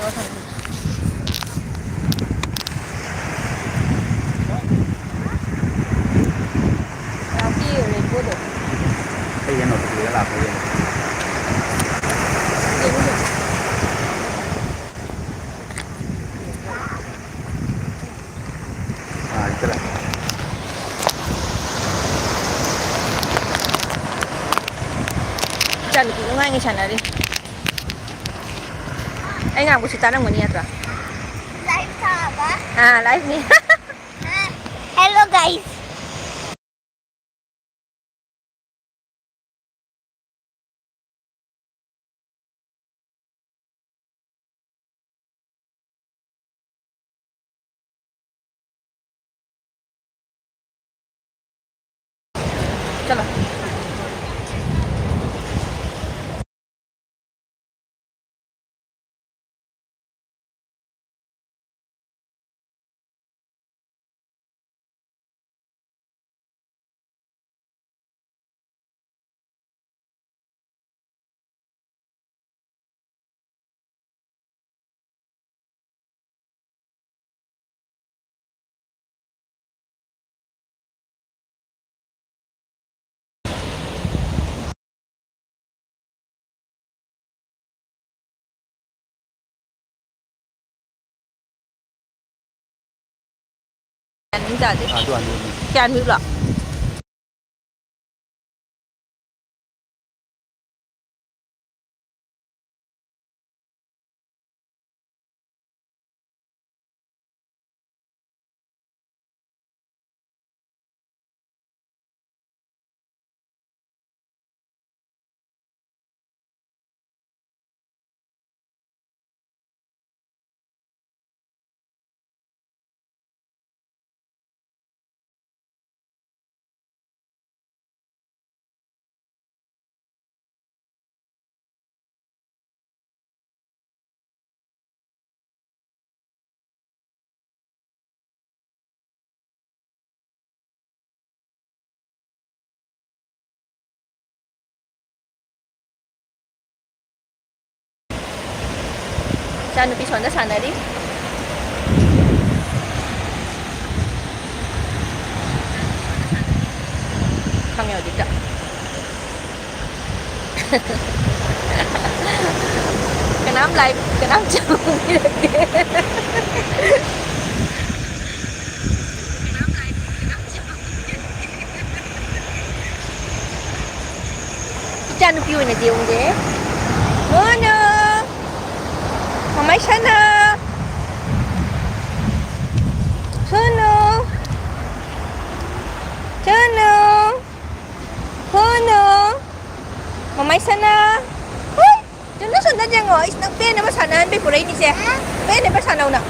Aquí recuerdo. Ella no te la apoya. Ah, ahí te la. Chả được cũng ngay ngay chả này đi. Anh làm của chị ta đang muốn nhiệt rồi. Live ka ba? À live đi. Hello guys. Chalo. Anh ra đi. À, tuan ni. Cái anh biết rồi. Cha nupi sonda sana đi. Kami 어디 있다. Cái nắm live, cái nắm chồng đi được kìa. Cha nupi udah dia unde. Mana? Mamai sana. Sana. Sana. Sana. Mamai sana. Hui, jangan sana jangan. Isnak pen apa sana be purai ni saya. Pen apa sana una?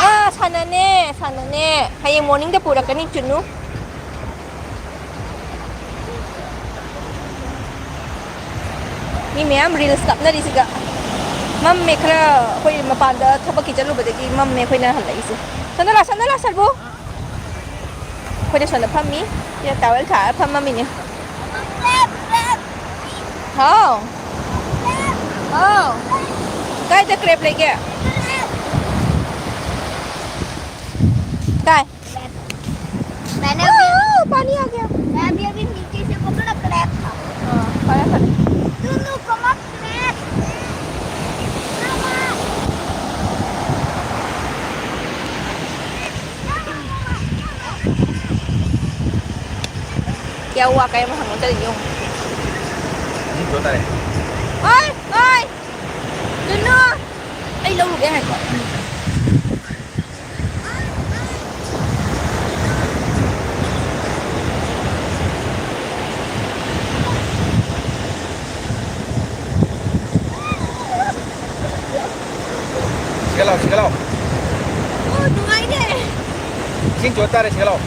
Ah, sana ne, sana ne. Hayang morning dah pura kan ni cunu. Ni मैम reels कापनारी सिगा मम में खरा कोई मपानदा थबक की चलु बदगी मम में कोई ना हल्लाइसे सनला सरबो कोई ने सनला फम्मी या टावल था फम्मा मिने हां हां काय द क्रेप लेके काय मैंने पानी आ गया मैं अभी नीचे से पकड़ा क्रैप था। हां पाया कर Dulu kamu क्रैप क्या हुआ काय mà thằng nó chơi dùng Ni chỗ ta đây. ơi ơi đừng nữa ấy lâu rồi cái này Sige lao. đừng ấy nè Xin chỗ ta đây, sige lao.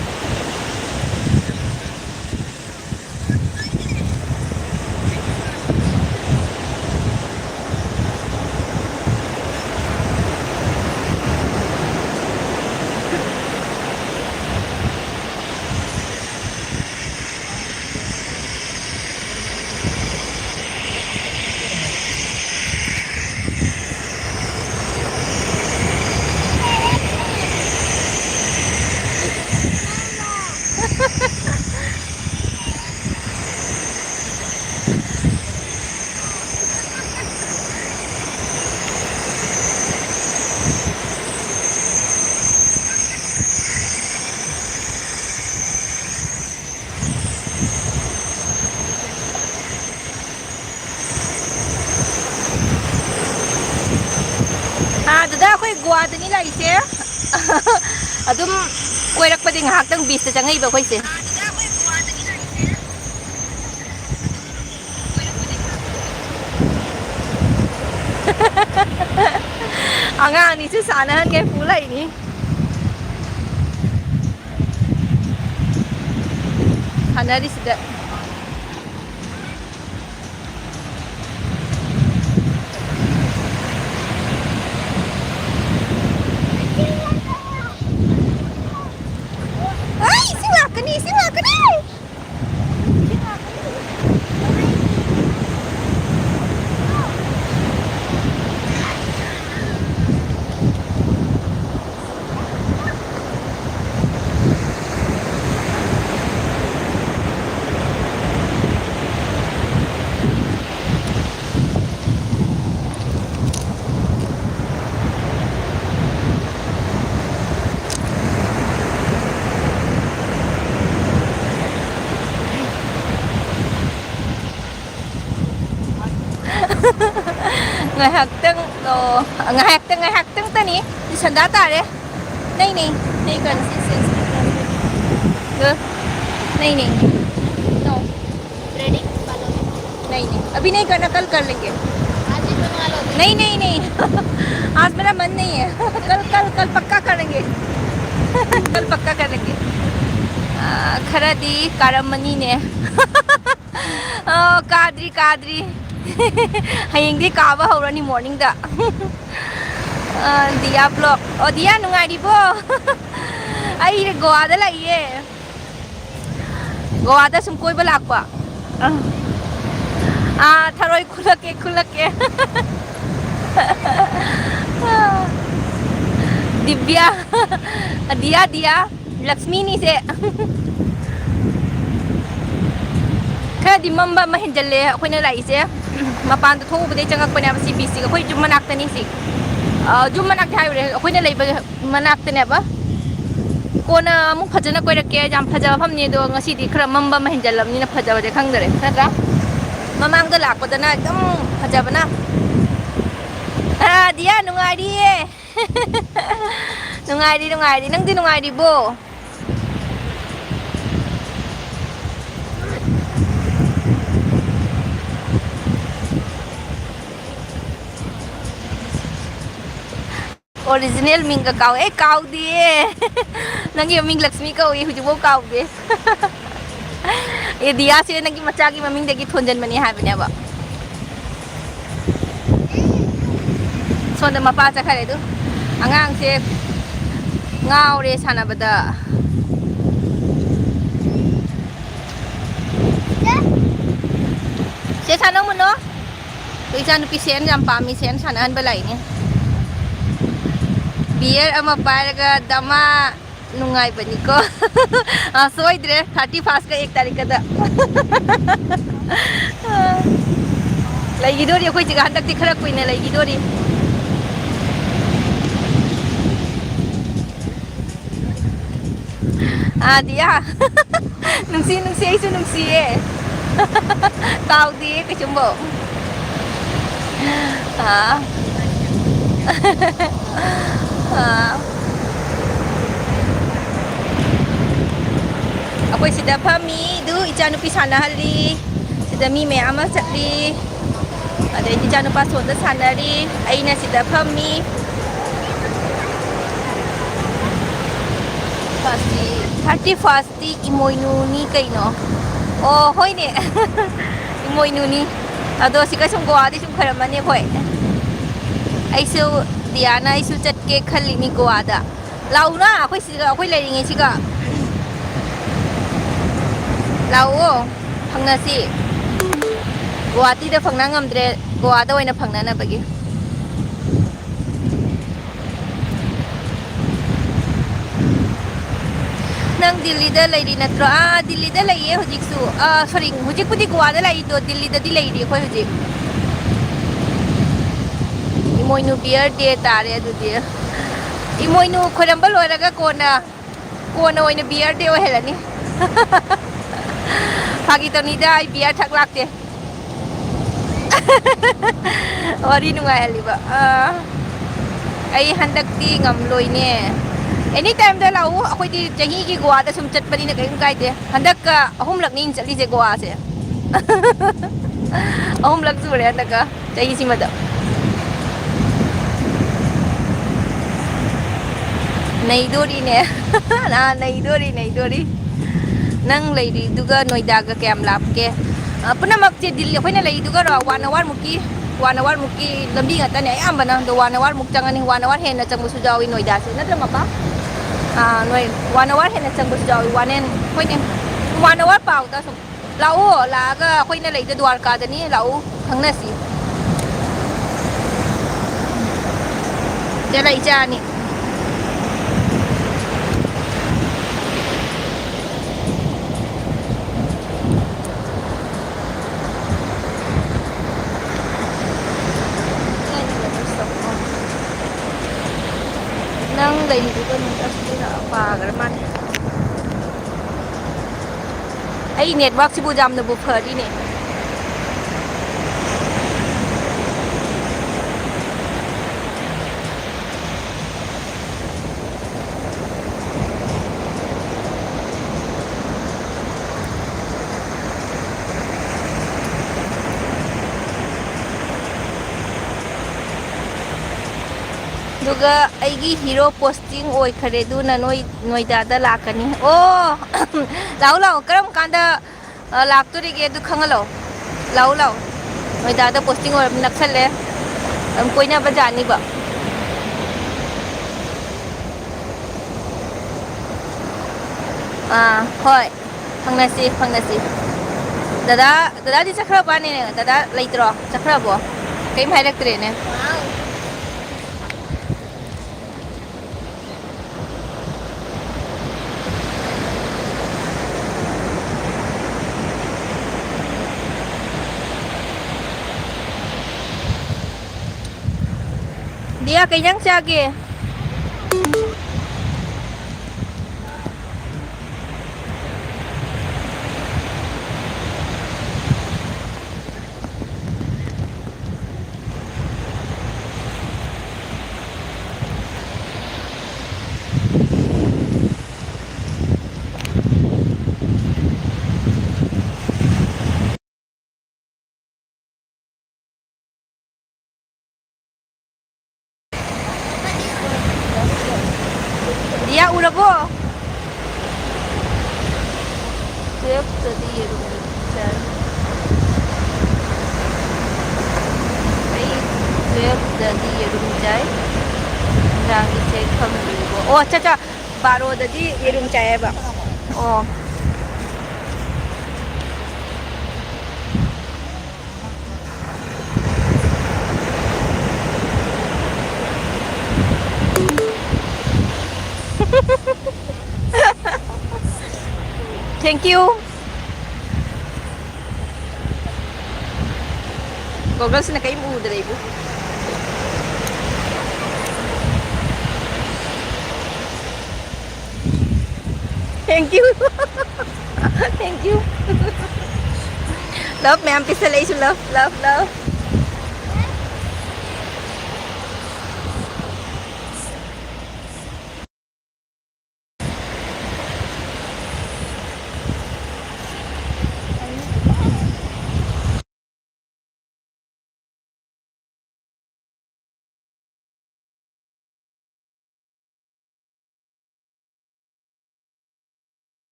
ꯑꯩꯈꯣꯏ ꯒꯣꯋꯥꯗꯅꯤ ꯂꯥꯛꯏꯁꯦ ꯑꯗꯨꯝ ꯀꯣꯏꯔꯛꯄꯗꯤ ꯉꯥꯏꯍꯥꯛꯇꯪ ꯕꯤꯆꯇ ꯆꯪꯉꯛꯏꯕ ꯑꯩꯈꯣꯏꯁꯦ ꯑꯉꯥꯡ ꯑꯅꯤꯁꯨ ꯁꯥꯟꯅꯍꯟꯒꯦ ꯄꯨ ꯂꯩꯅꯤ ꯁꯥꯟꯅꯔꯤꯁꯤꯗ ay ising lakani ngahaktang tani sanda tare नहीं consistency नहीं नो थ्रेडिंग वालों नहीं अभी नहीं करना कल कर लेंगे आज ही बनवा लो नहीं आज मेरा मन नहीं है कल पक्का करेंगे कल पक्का करेंगे खरादी कारमनी ने कादरी हयेंगी काबा हौरानी मॉर्निंग दा दिया ब्लॉग ओ दिया नुंगारीबो आई गोवादा लाइए गोवादा सुम कोई लाकपा थरोई खुलके दिव्या दिया लक्ष्मी नी से खरदी मम्बा महिंजल्ले अखोइना लाइसे मपान थोबदे चंगकपने बसी बीसी अखोइ जुम मनाक्तनी सी जुम मनाक्ते हाइरे अखोइना लेबा मनाक्तनेबा कोना अमुक फजना कोइरके जाम फजा फमनी दो ngasi खरा मम्बा महिंजल्लमनी फजाबदे खंगदरे नत्रा ममांग दा लाकपदना एकदम फजाबना दिया नुंगारिये नुंगारी नंगदी नुंगारिबो ओरिजिनल मिंग का काव ए काव दिए नंगी मिंग लक्ष्मी का हुई हुजबो काव दे ये दिया से नंगी मचा की मम्मी देगी थोंजन मनी हाबने बा सोंद मपा चखरे दु अंगांग से ngaure sanabada se sanang mo no to isa no pisen jam pami sen sanahan balai ni beer ama paraga dama nungai bani ko soidre 31 ka 1 tarik da lagi dori koi jiga handak ti khara koi ne lagi dori dia nungsi ay su nungsi tao di ke chumbo Ako'y sida pami du ichanu pi sanahali sida mi me ama chatli ada ichanu pa sonda sanari aina sida pami pasti 31 di imoinu ni kaino oh hoi ne imoinu ni ado sika sum goa di sum kharamani hoi aisu diana aisu chatke khali ni goa da launa akoi siga akoi lairinge siga lao phangnasi goa ti da phangna ngamdre goa da oina phangna na bagi nang Delhi da lai ri natro Delhi da lai hojik su sorry hojik pudi goa da lai do Delhi da di lai ri khoi hojik imoinu beer day tare adu dia imoinu khoramba loiraga kona oina beer day ohelani pagi to ni da beer thak lakte ori nungai haliba ꯑꯩ ꯍꯟꯗꯛꯇꯤ ꯉꯝꯂꯣꯏꯅꯦ any ꯇꯥꯏꯝꯗ ꯂꯥꯛꯎ ꯑꯩꯈꯣꯏꯗꯤ ꯆꯍꯤꯒꯤ ꯒꯣꯋꯥꯗ ꯁꯨꯝ ꯆꯠꯄꯅꯤꯅ ꯀꯔꯤꯝ ꯀꯥꯏꯗꯦ ꯍꯟꯗꯛꯀ ꯑꯍꯨꯝꯂꯛꯅꯤ ꯆꯠꯂꯤꯁꯦ ꯒꯣꯋꯥꯁꯦ ꯑꯍꯨꯝꯂꯛ ꯁꯨꯔꯦ ꯍꯟꯗꯛꯀ ꯆꯍꯤꯁꯤꯃꯗ ꯅꯩꯗꯣꯔꯤꯅꯦ ꯅꯩꯗꯣꯔꯤ ꯅꯩꯗꯣꯔꯤ ꯅꯪ ꯂꯩꯔꯤꯗꯨꯒ ꯅꯣꯏꯗꯥꯒ ꯀꯌꯥꯝ ꯂꯥꯞꯀꯦ ꯄꯨꯝꯅꯃꯛꯁꯦ ꯗꯤꯜꯂꯤ ꯑꯩꯈꯣꯏꯅ ꯂꯩꯔꯤꯗꯨꯒꯔꯣ 1 ꯑꯋꯥꯔꯃꯨꯛꯀꯤ 1 ꯑꯋꯥꯔꯃꯨꯛꯀꯤ ꯂꯝꯕꯤ ꯉꯥꯛꯇꯅꯦ ꯑꯌꯥꯝꯕꯅ ꯑꯗꯣ 1 ꯑꯋꯥꯔꯃꯨꯛ ꯆꯪꯉꯅꯤ 1 ꯑꯋꯥꯔ ꯍꯦꯟꯅ ꯆꯪꯕꯁꯨ ꯌꯥꯎꯏ ꯅꯣꯏꯗꯥꯁꯦ ꯅꯠꯇ꯭ꯔ ꯃꯄꯥ ꯅꯣꯏ 1 ꯑꯋꯥꯔ ꯍꯦꯟꯅ ꯆꯪꯕꯁꯨ ꯌꯥꯎꯏ 1 and ꯍꯣꯏꯅꯦ 1 ꯑꯋꯥꯔ ꯄꯥꯎꯗ ꯁꯨꯝ ꯂꯥꯛꯑꯣ ꯂꯥꯛꯑꯒ ꯑꯩꯈꯣꯏꯅ ꯂꯩꯗ ꯗ꯭ꯋꯥꯔꯀꯥꯗꯅꯤ ꯂꯥꯛꯑꯣ ꯈꯪꯅꯁꯤ ꯆꯦꯜꯂ ꯏꯆꯥꯅꯤ ꯅꯪ ꯂꯩꯔꯤꯗꯨꯒ ꯅꯣꯏꯗꯥ ꯄꯥꯈ꯭ꯔ ꯃꯥꯜꯂꯦ ꯑꯩ ꯅꯦꯠꯋꯥꯛꯁꯤꯕꯨ ꯌꯥꯝꯅꯕꯨ ꯐꯔꯤꯅꯦ ꯑꯗꯨꯒ ꯑꯩꯒꯤ ꯍꯤꯔꯣ ꯄꯣꯁꯇꯤꯡ ꯑꯣꯏꯈꯔꯦ ꯑꯗꯨꯅ ꯅꯣꯏꯗꯥꯗ ꯂꯥꯛꯀꯅꯤ ꯑꯣ ꯂꯥꯛꯑꯣ ꯂꯥꯛꯑꯣ ꯀꯔꯝ ꯀꯥꯟꯗ ꯂꯥꯛꯇꯣꯔꯤꯒꯦ ꯑꯗꯨ ꯈꯪꯍꯜꯂꯛꯑꯣ ꯂꯥꯛꯑꯣ ꯂꯥꯛꯑꯣ ꯅꯣꯏꯗꯥꯗ ꯄꯣꯁꯇꯤꯡ ꯑꯣꯏꯔꯕ ꯅꯛꯁꯜꯂꯦ ꯑꯗꯨꯝ ꯀꯣꯏꯅꯕ ꯖꯥꯠꯅꯤꯕ ꯍꯣꯏ ꯐꯪꯅꯁꯤ ꯐꯪꯅꯁꯤ ꯗꯗꯥꯗꯤ ꯆꯠꯈ꯭ꯔꯕꯅꯦ ꯗꯗꯥ ꯂꯩꯇ꯭ꯔꯣ ꯆꯠꯈ꯭ꯔꯕꯣ ꯀꯩꯝ ꯍꯥꯏꯔꯛꯇ꯭ꯔꯦꯅꯦ Wow. Dia kay nang siyagi. Dia urabo. Chef tadi yerum chai. Ay chef tadi yerum chai. Rangi chai khamribo. Oh cha cha. Baro tadi yerum chai ba. Oh. Thank you. Goggles na kayo mo dala ibo. Thank you. Thank you. Love, may ampis na love, love, love.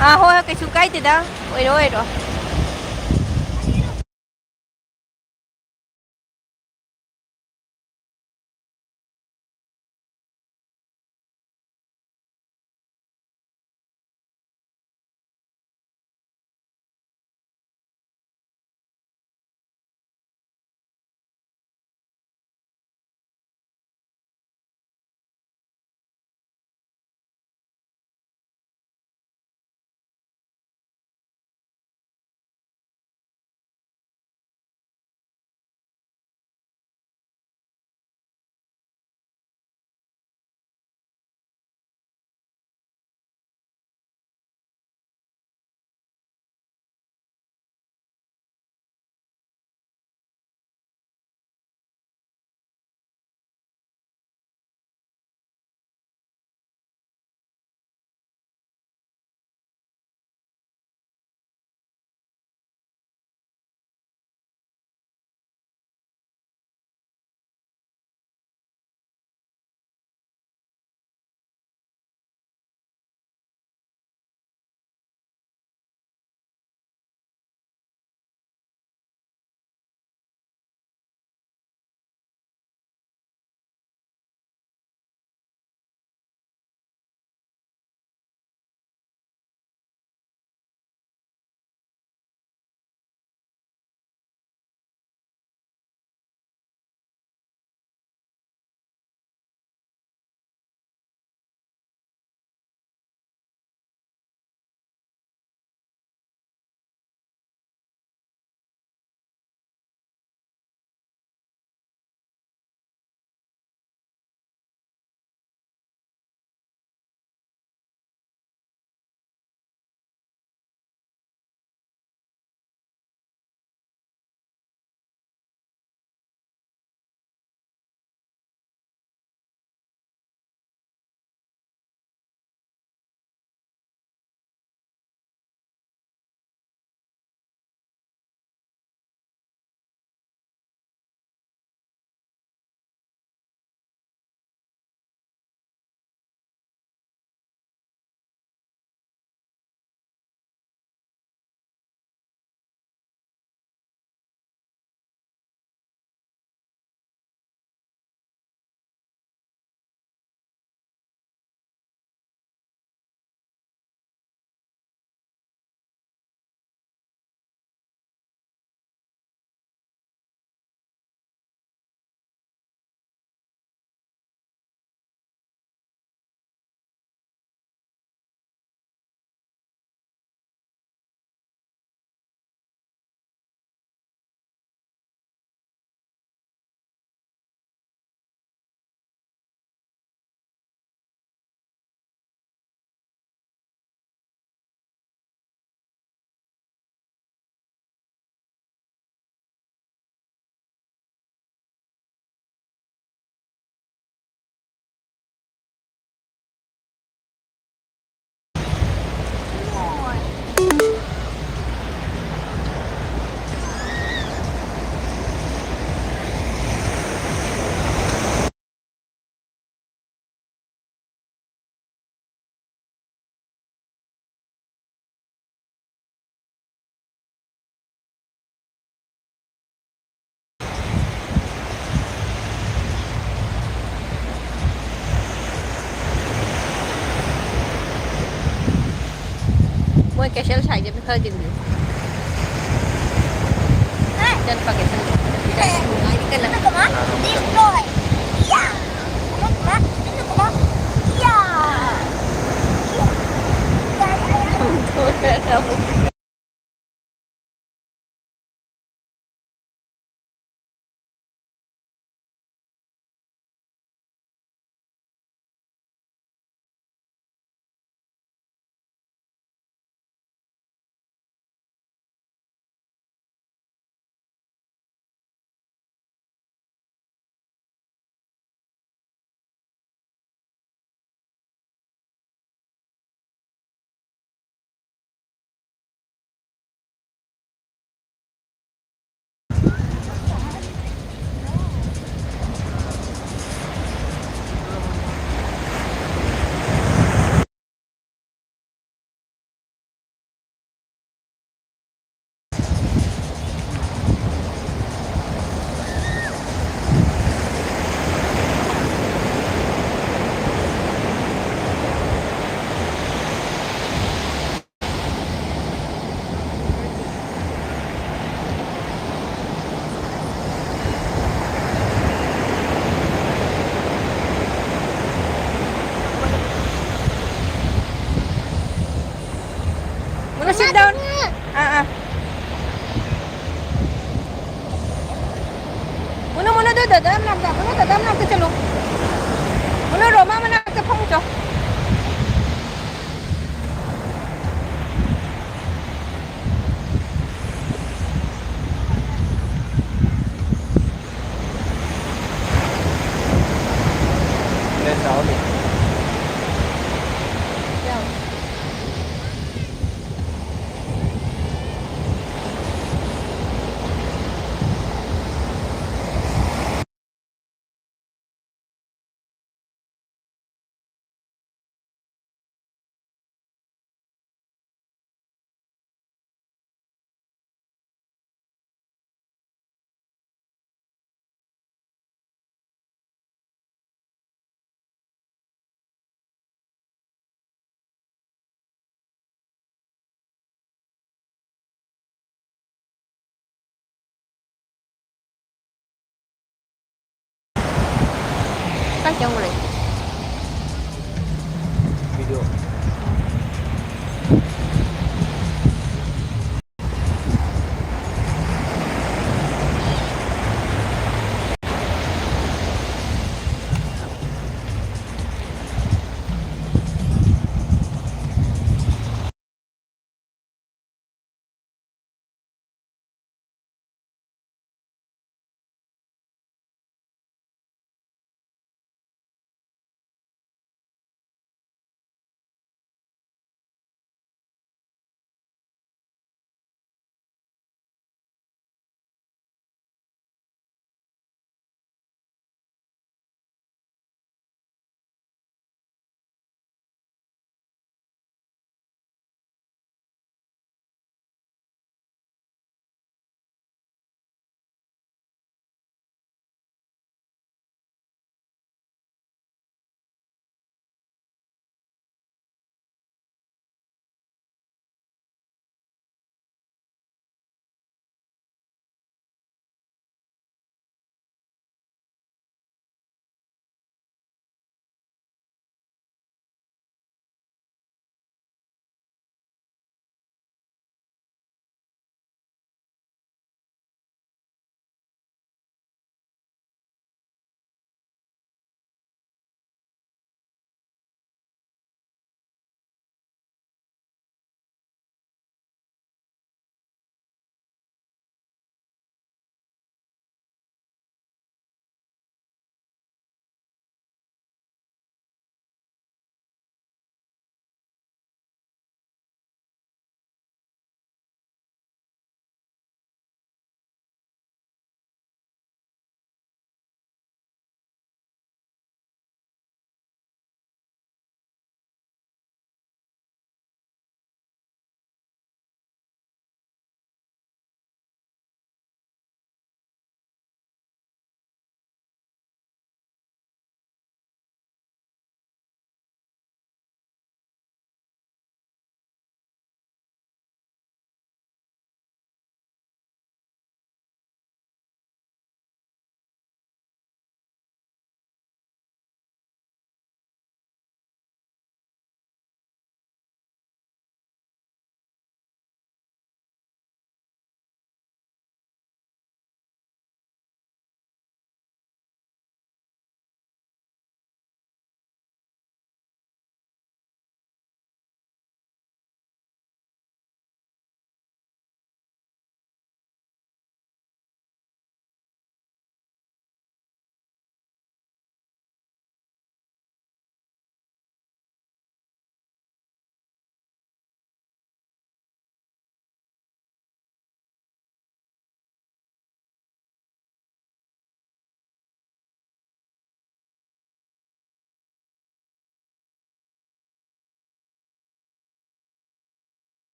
Thôi cái chú cây thì đó. Ôi rồi rồi. Mua cái shell xài cho mình khơi chừng được. Chân pakai shell. Ini kan lah. Destroy. Yeah. Yeah. sit down. Muna doon, dadam lang ka chalo. Muna Roma mana ka phong cho. Lên 6 thì Các chân rồi. video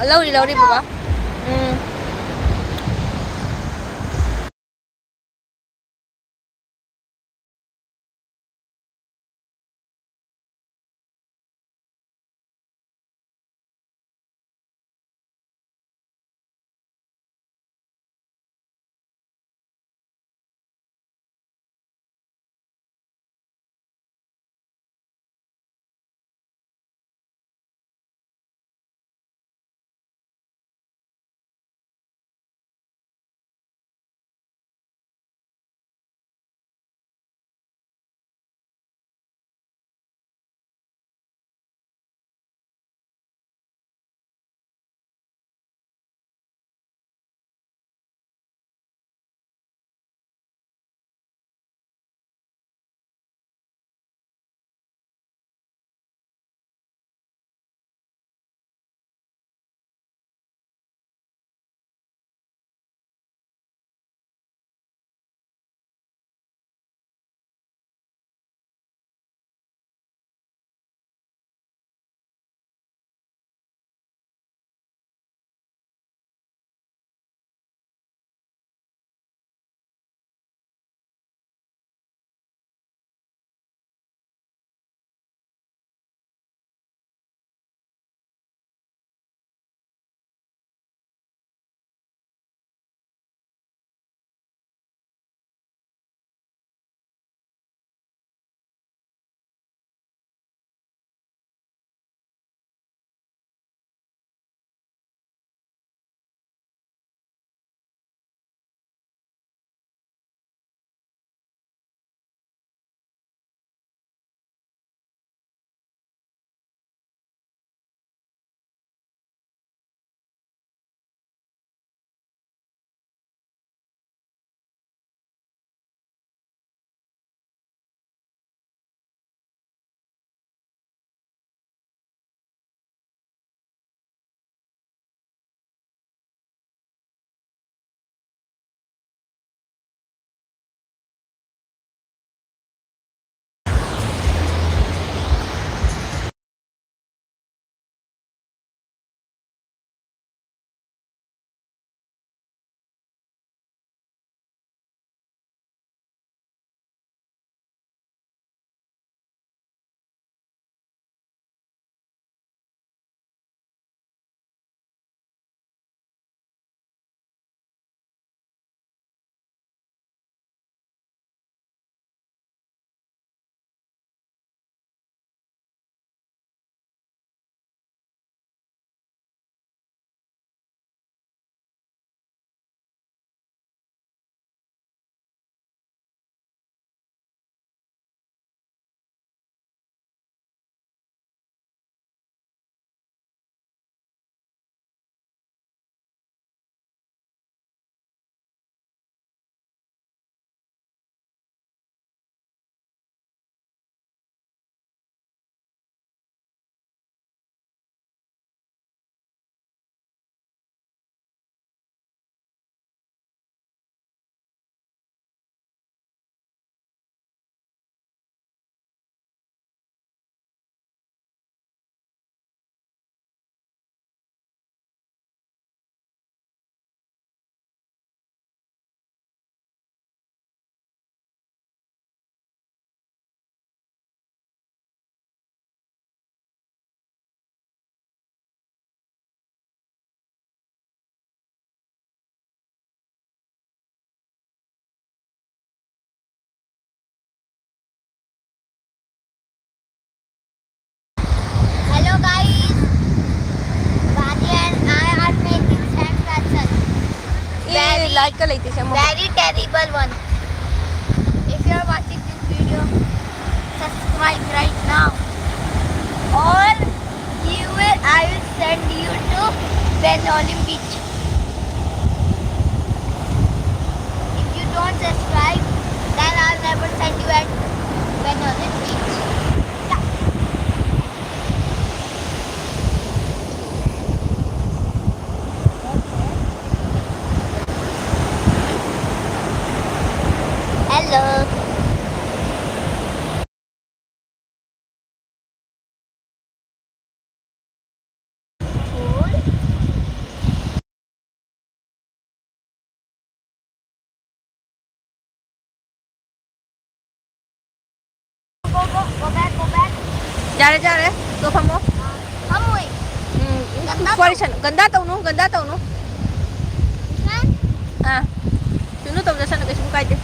lorry Baba Hello guys, Vani and I are making sandcastle. ये like कर लेते हैं Very terrible one. If you are watching this video, subscribe right now. Or I will send you to Benolin Beach. If you don't subscribe, then I'll never send you at Benolin Beach. Yeah. Hello. Cool. Jare, to famo. Amoy. Sorry san, ganda tau no, ganda tau no. Kan? Ah. Sino tau da sana kasi mukha din.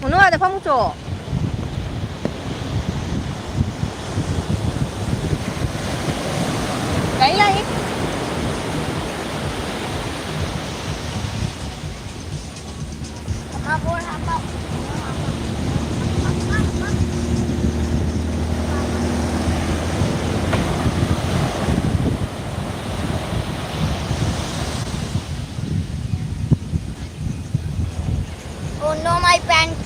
Ano ada famo cho. Cái này. Mabor hapa. Oh no, my pants.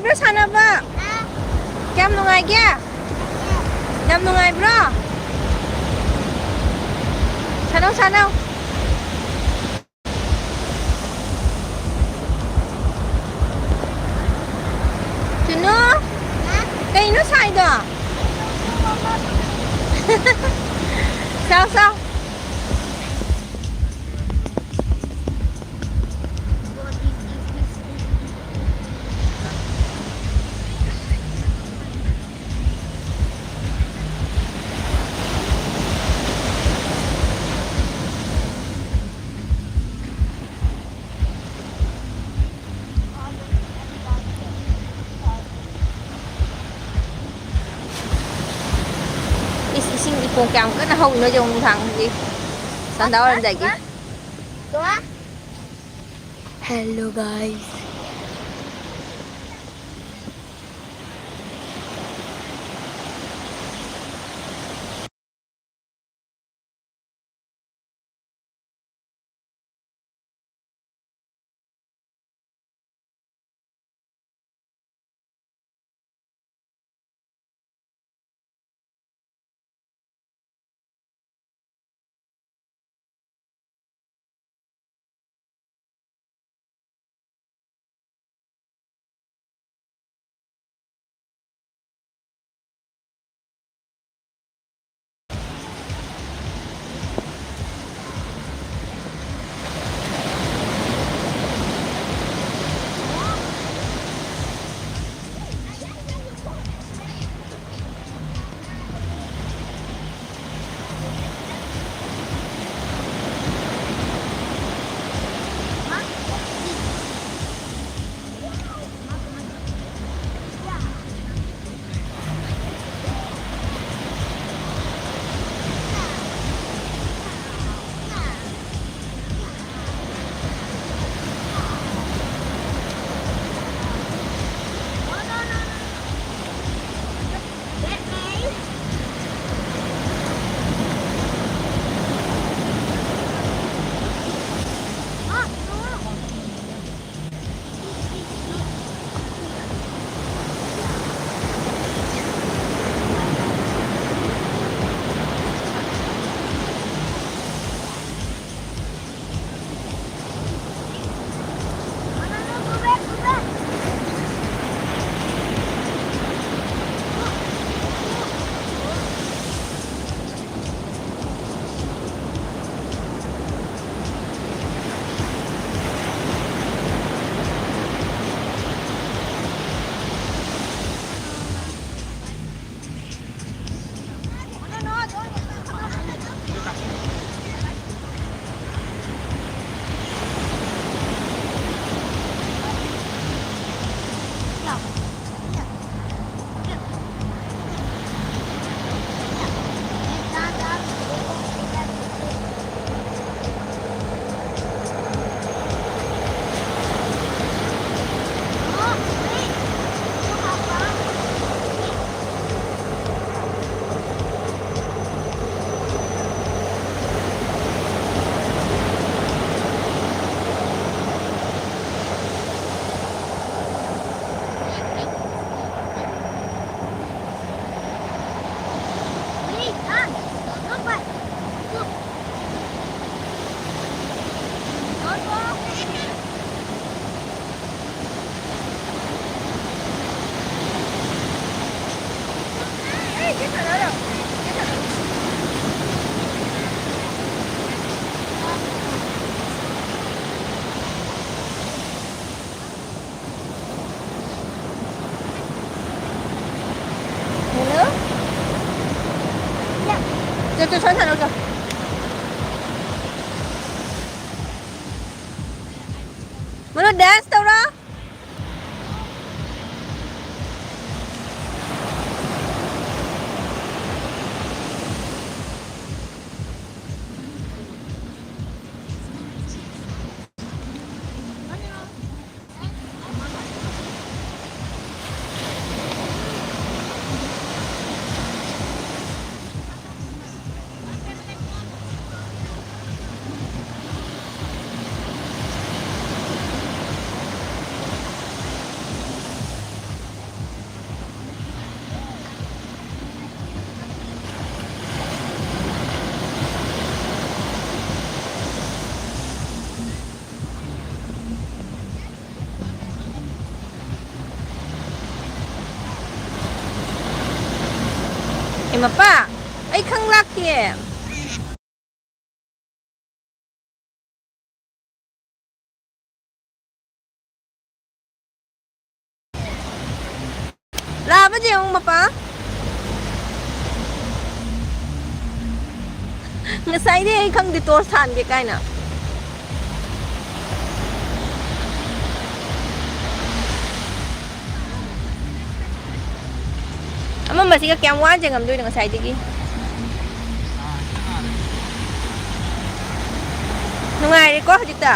ꯅꯨꯡꯉꯥꯏꯕ꯭ꯔꯣ ꯁꯥꯟꯅꯕ ꯀꯌꯥꯝ ꯅꯨꯡꯉꯥꯏꯒꯦ ꯌꯥꯝ ꯅꯨꯡꯉꯥꯏꯕ꯭ꯔꯣ ꯁꯥꯟꯅꯧ ꯁꯥꯟꯅꯧ 준호 kayno saido sao sao ising ipong kaya ka na hawin na yung hang di sanda orang dagi Doa? hello guys 저 천천히 올까? Mana dance tau ra? mapa. Ay kang laki eh. Laba dyan yung mapa. Ngasay di ay kang dito saan di kaya na. Ama masih ka kiyang wan dyan ngamdoy ng ngasay di ki. Nungay ko dito.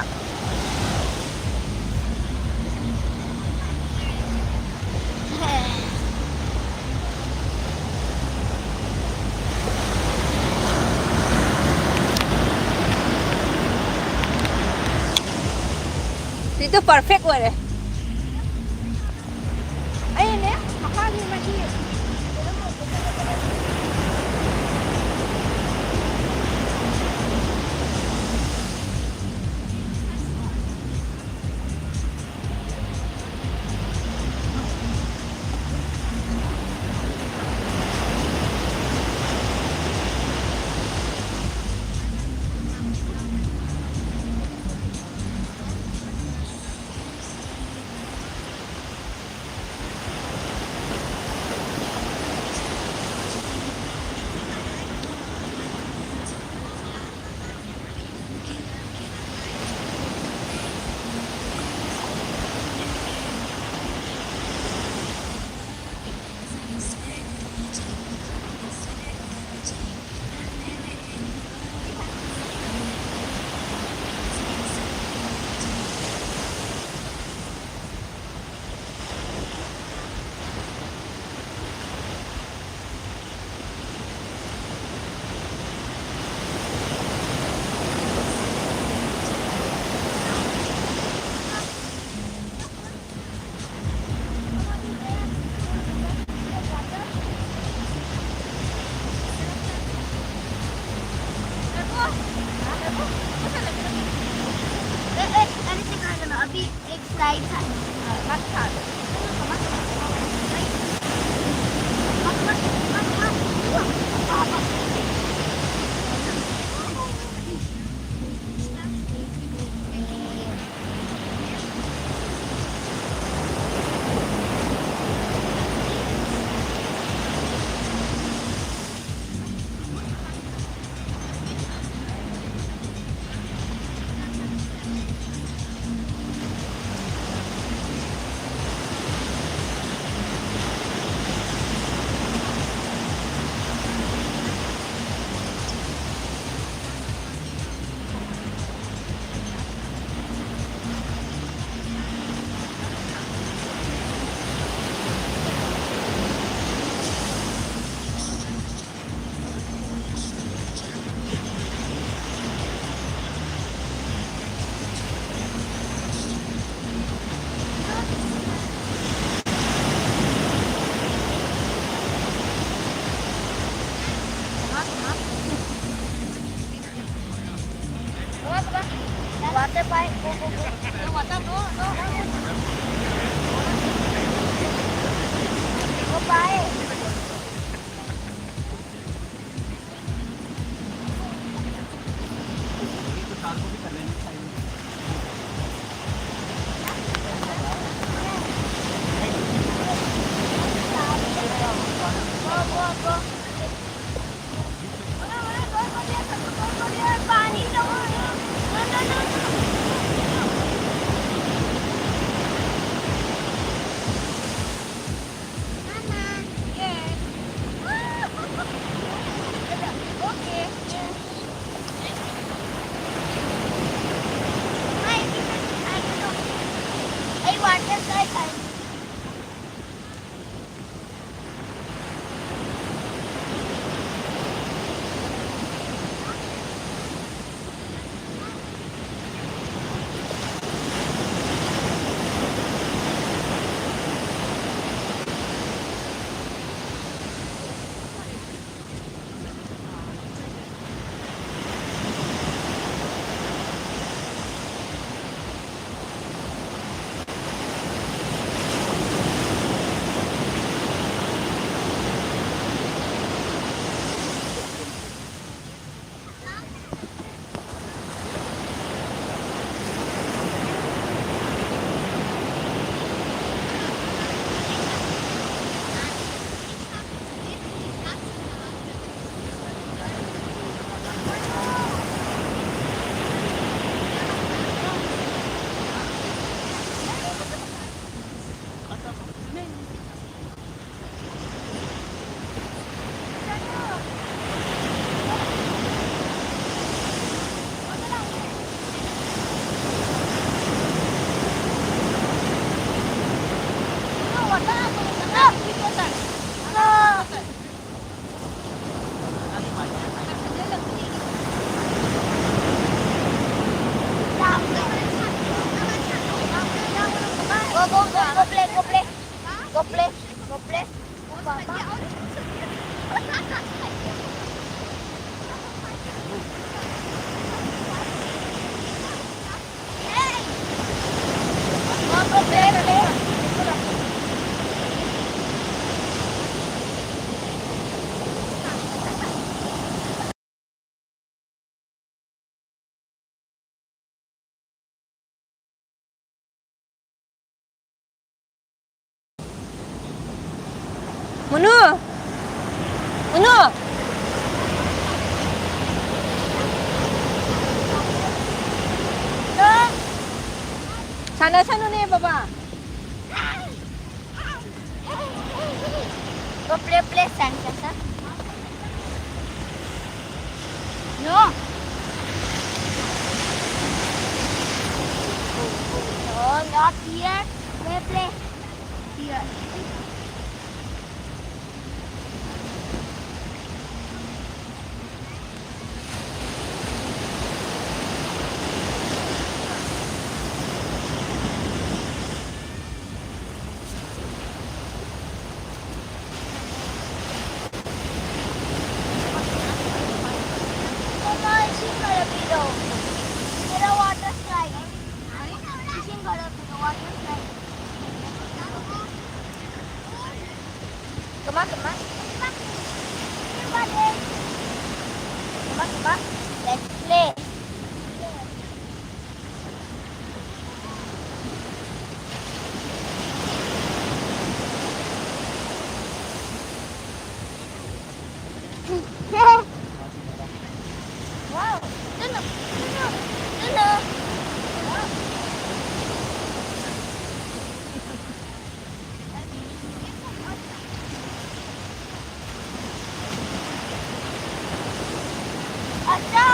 Dito perfect wala. Ayun eh, makali magi. अभी एक slide था मत था Water pipe, go, go, go. No, water, no, no, no. Go pipe. Go, go, go. पानी दो Munu! Munu! No. Sana na baba. Go play Santa, sir. No. No, not here. Play. Here. Mama, fishing gonna be though. Get a water slide. Fishing gonna be the water slide. Come on. Come on. Let's play. Wow. No. Acha.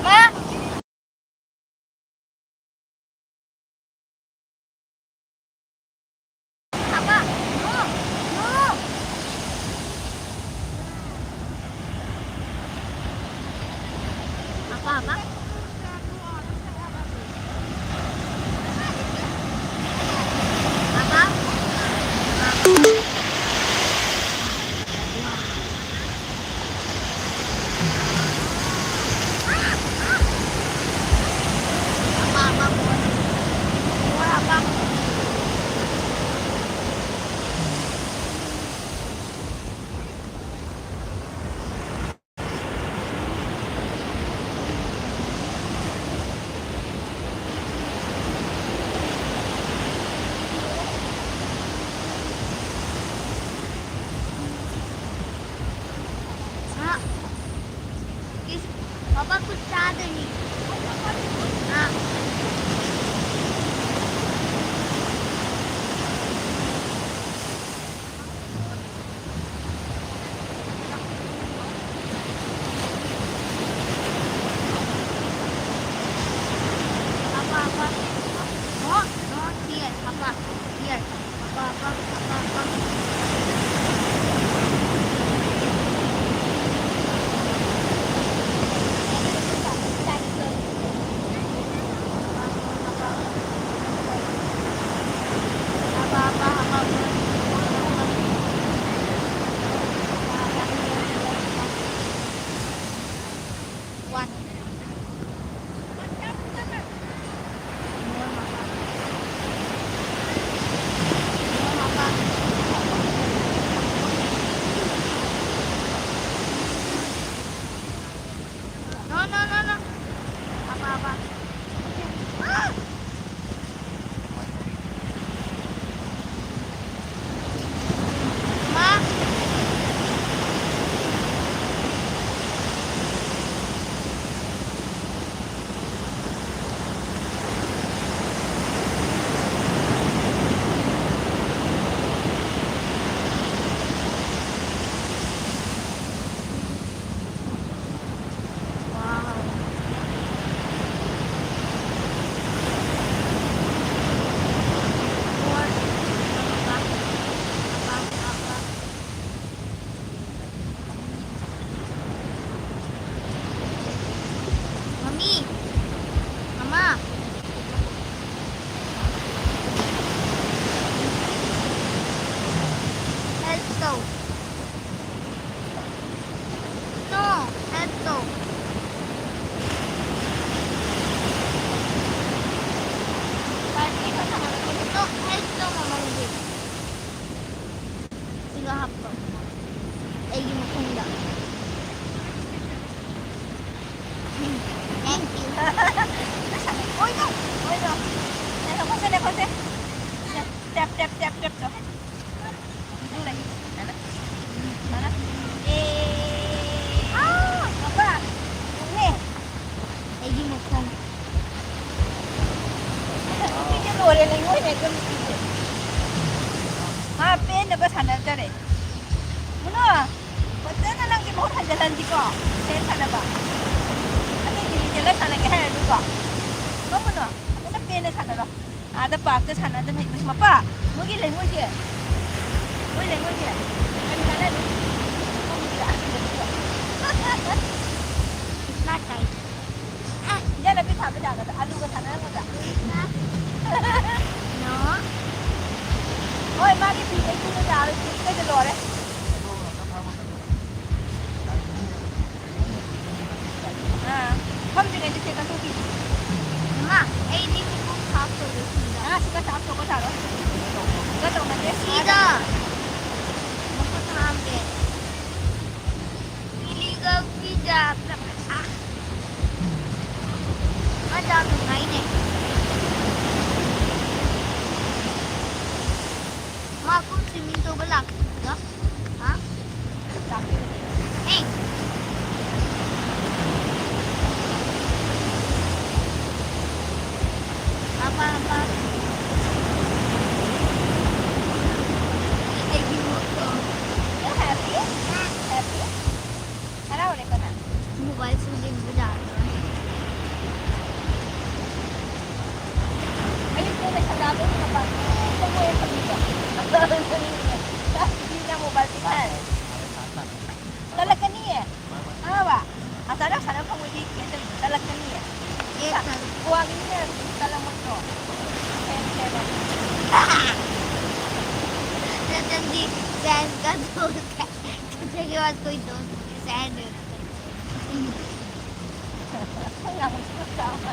Apa? Apa? Apa? Apa? हाँ, पापा कुछ चाह देनी हाँ पापा not here पापा here पापा Hello. No, hello, Mama. Sila hapto. Ay, yung kunda. Thank you. Ôi no. Ôi no. Này không có xe, này không có xe. Tap tap tap tap tap. Du này. Này đó. Đó đó. Apa? Ni. Ay, yung kong. Cái lùa này ngồi này cơ. Ah, pen na ba sana tare? Muna. Basta na lang di mo hadalan di ko. Sen sana ba? Ano di jala sana ke hai du ko. Mo muna. Ano pen na sana ro. Ada pak ke sana da mai mapa. Mo gi leng mo je. Mo leng mo je. Kan kana ni. Mo gi la. Not tight. Ya na pi tha ba ja ga alu ka sana mo da. No. Ôi mang cái thịt ấy cũng nó già rồi, cái gì rồi đấy. À, không chừng này thì cái thịt. Mama, ay, di ko kong hapto yung sida. À, cái cháo có cháo rồi. Cái đầu này đấy. Sida. Magpatambe. Iligang pizza. Madami ngayon eh. Ma, kung siminto ba lang? No? Ha? Hey! Apa? Hindi mo ito. You're happy? Happy? Ano ulit ko na? Mobile phone din ba dyan? Ayun po, may sagabi mo pa. Ito mo yung pamilya. Hindi na mo baltikan. Talaga niya. Ano ba? Ang sarap, sarap pang ulit. Talaga niya. Yes. Buwagin niya. Talamot ko. Seven. Natandi, sand ka doon. Kasi iwas ko ito. Sand. Wala mo siya kasama.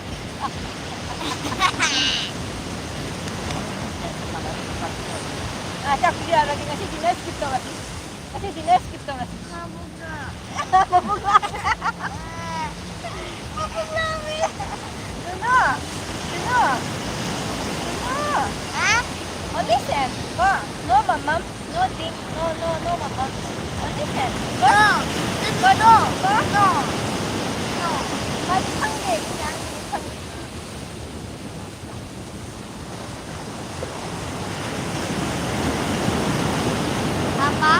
Ah, siya, kaya lagi kasi dineskip to kasi. Kasi dineskip to kasi. Kabugla. Mabugla. Mabugla mi. Duno. Duno. Duno. Ha? Oh, listen. Go. No, mama. No, drink. No, mama. Oh, listen. Go. Go. No. Go. No. No. Mali 상대 그냥 상대. Papa?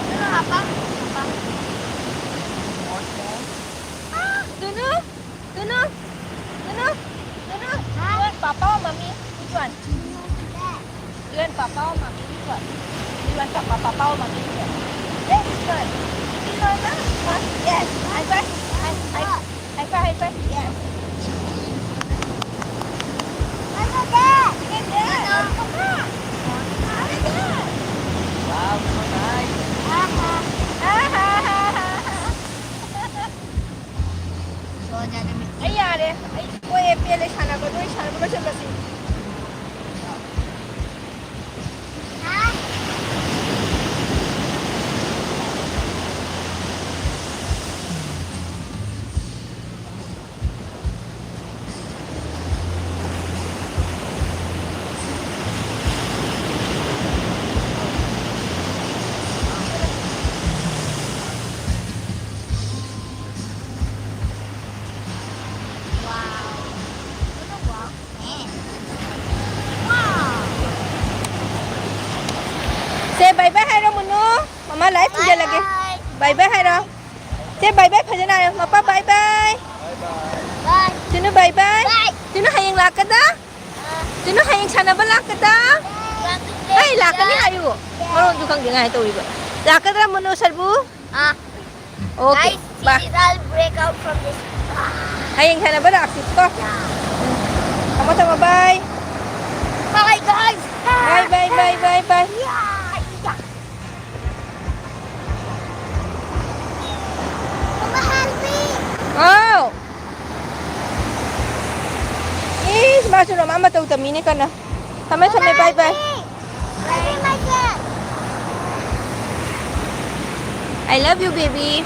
Ano, Papa? Papa? Duno. Duno. Duno. Duno. Duan papa or mommy? Which one? Duan papa or mommy? Which one? Duan papa or mommy? Which one? Yes, which one? Which one? Yes. High five. High five. Yes. Ano ba? Get there. Ano? Papa. Get there. Wow, so nice. Aha. 아하하하하. So, dadami. Ay, yari. Ay, oye, pele sana ko. Doon sana ko ba siya kasi? Ha? Wow. Ano ba? Wow. Say bye-bye hai rồi Munu. Mama live bây giờ là kìa. Bye-bye hai rồi. Say bye-bye phải thế nào? Papa bye-bye. Bye. Sino bye-bye? Bye. Sino hayang lakad na? Sino hayang sana ba lakad na? Ay, lakad ni ayo. Marunong dukang di nga ito iba. Lakad na Munu sarbu. Ah, Okay. guys, Ba. this is I'll break out from this. Hayang sana ba lakad ko? Kamu sama bye. Bye, guys. Bye. Mamahalin cho nó mà tàu tầm mí này cần à. Thầm mấy bye bye. Very much. I love you baby.